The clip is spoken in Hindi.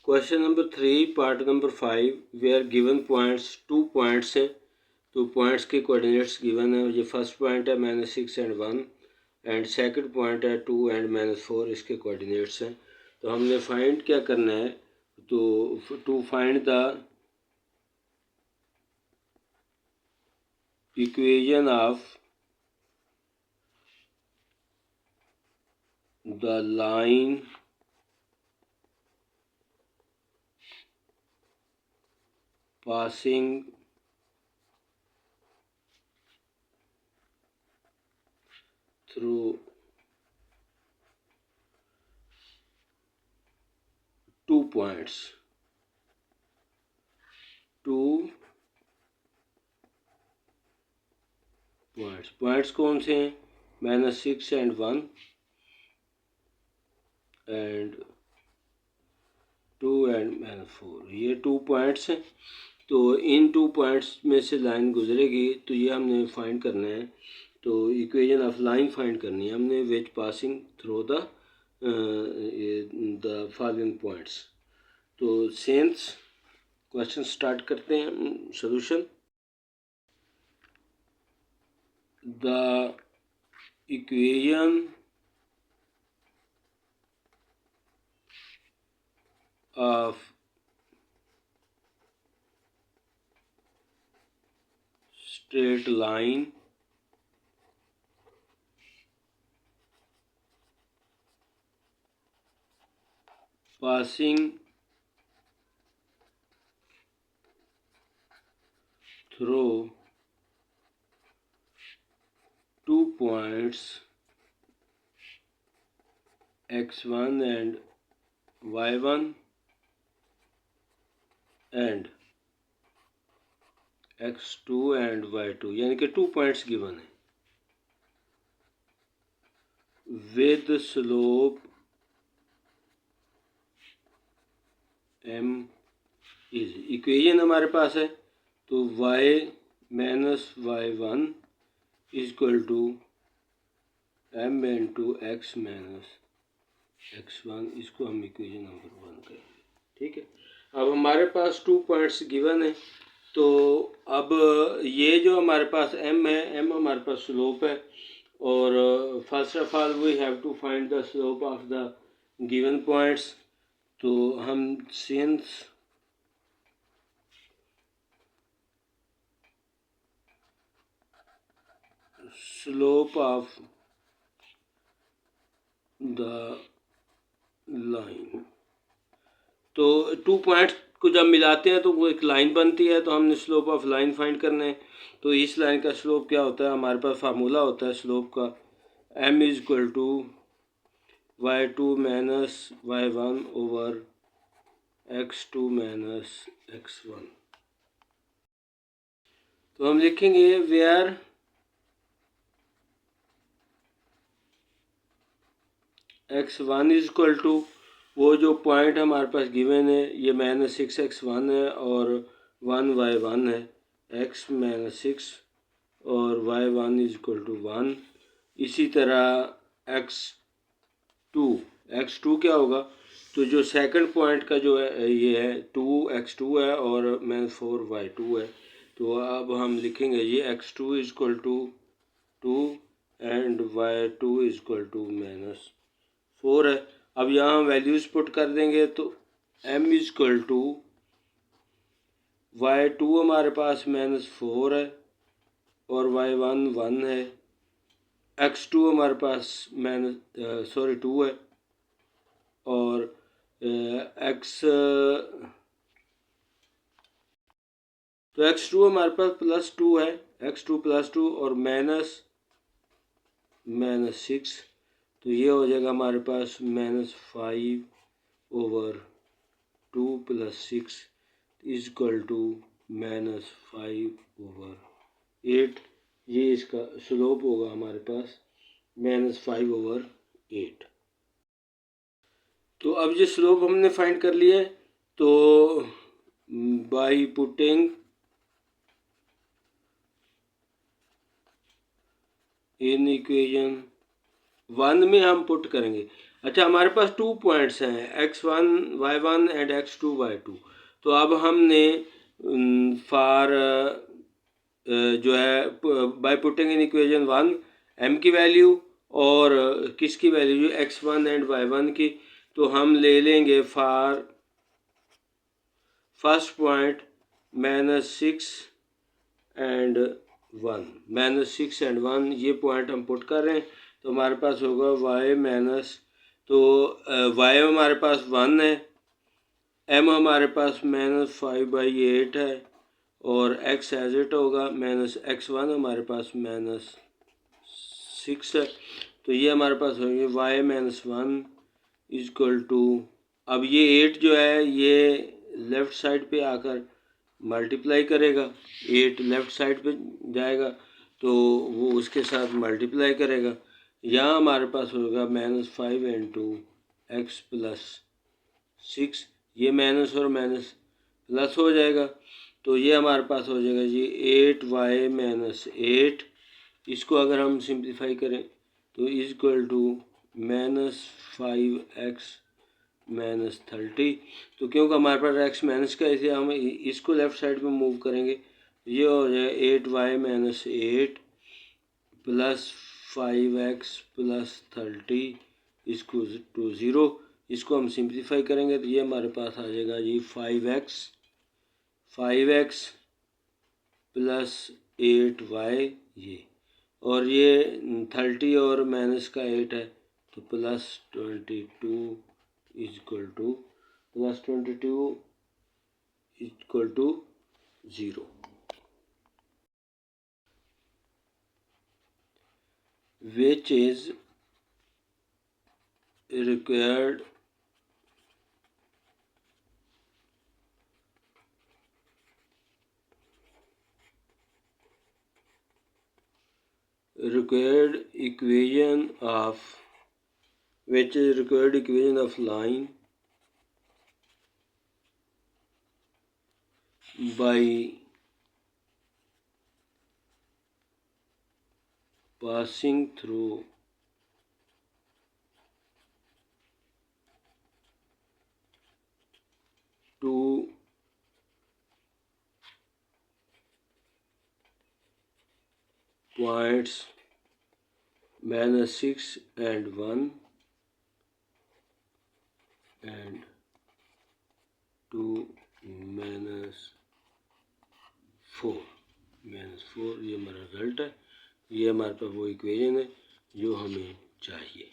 Question number 3 part number 5 we are given points, 2 points हैं तो पॉइंट्स के कोऑर्डिनेट्स गिवन है। ये फर्स्ट पॉइंट है -6 एंड 1 एंड सेकंड पॉइंट है 2 एंड -4, इसके कोऑर्डिनेट्स हैं। तो हमने फाइंड क्या करना है, तो to find the equation of the line passing through two points, points कौन से हैं, -6 एंड 1 एंड 2 एंड -4, ये 2 पॉइंट्स हैं। तो इन 2 पॉइंट्स में से लाइन गुजरेगी, तो ये हमने फाइंड करना है। तो इक्वेशन ऑफ लाइन फाइंड करनी है हमने, which passing through the following points. तो सेंस क्वेश्चन स्टार्ट करते हैं। Solution, the equation of straight line passing through 2 points x1 and y1 and x2 and y2, यानी कि 2 पॉइंट्स गिवन है with slope m is, equation हमारे पास है तो y minus y1 is equal to m into x minus x1, इसको हम इक्वेशन नंबर 1 करेंगे। ठीक है, अब हमारे पास 2 पॉइंट्स गिवन है। तो अब ये जो हमारे पास m है, m हमारे पास स्लोप है, और first of all we have to find the slope of the given points. तो हम since slope of the line, तो 2 पॉइंट्स को जब मिलाते हैं तो वो एक लाइन बनती है, तो हमने स्लोप ऑफ लाइन फाइंड करना है। तो इस लाइन का स्लोप क्या होता है, हमारे पास फार्मूला होता है स्लोप का, m is equal to y2 minus y1 over x2 minus x1। तो हम लिखेंगे where x1 is equal to, वो जो पॉइंट हमारे पास गिवन है ये -6x1 है और 1y1 है, x -6 और y1 इज इक्वल टू 1। इसी तरह x2 क्या होगा, तो जो सेकंड पॉइंट का जो है ये है 2x2 है और -4y2 है। तो अब हम लिखेंगे ये x2 is equal to 2 and y2 is equal to -4 है। अब यहाँ वैल्यूज़ पुट कर देंगे तो m is equal to y2 हमारे पास -4 है और y1 1 है, x2 हमारे पास 2 है और तो x2 हमारे पास +2 है, x2 +2 और -6, तो ये हो जाएगा हमारे पास -5 over 2 + 6 is equal to -5 over 8। ये इसका स्लोप होगा हमारे पास -5 ओवर 8। तो अब ये स्लोप हमने फाइंड कर लिया है। तो बाई पुटिंग इन इक्वेशन 1 में हम पुट करेंगे। अच्छा, हमारे पास 2 पॉइंट्स हैं x1 y1 and x2 y2। तो अब हमने फॉर जो है by putting in equation 1 m की वैल्यू और किसकी वैल्यू x1 एंड y1 की, तो हम ले लेंगे for first point -6 and 1, -6 and 1 ये पॉइंट हम पुट कर रहे हैं। तो हमारे पास होगा y माइनस, तो y हमारे पास 1 है, m हमारे पास -5/8 है और x एज इट होगा, -x1 हमारे पास -6 है। तो ये हमारे पास होंगे y -1 इक्वल टू, अब ये 8 जो है ये लेफ़्ट साइड पे आकर मल्टीप्लाई करेगा, 8 लेफ़्ट साइड पे जाएगा तो वो उसके साथ मल्टीप्लाई करेगा। यहाँ हमारे पास होगा -5 इंटू x प्लस 6, ये माइनस और माइनस प्लस हो जाएगा। तो ये हमारे पास हो जाएगा जी 8y - 8। इसको अगर हम सिंप्लीफाई करें तो इक्वल टू -5x - 30। तो क्योंकि हमारे पास x माइनस का, इसे हम इसको लेफ़्ट साइड पे मूव करेंगे, ये हो जाएगा 8y - 8 प्लस 5x प्लस 30 इसको टू 0। इसको हम सिंप्लीफाई करेंगे तो ये हमारे पास आ जाएगा जी 5x प्लस 8y, ये और ये 30 और माइनस का 8 है तो plus 22 equal to +22 equal to 0, which is required equation of, which is required equation of line by passing through two points -6 and 1 and 2 -4 ये हमारा रिजल्ट है। ये हमारे पास वो इक्वेशन है जो हमें चाहिए।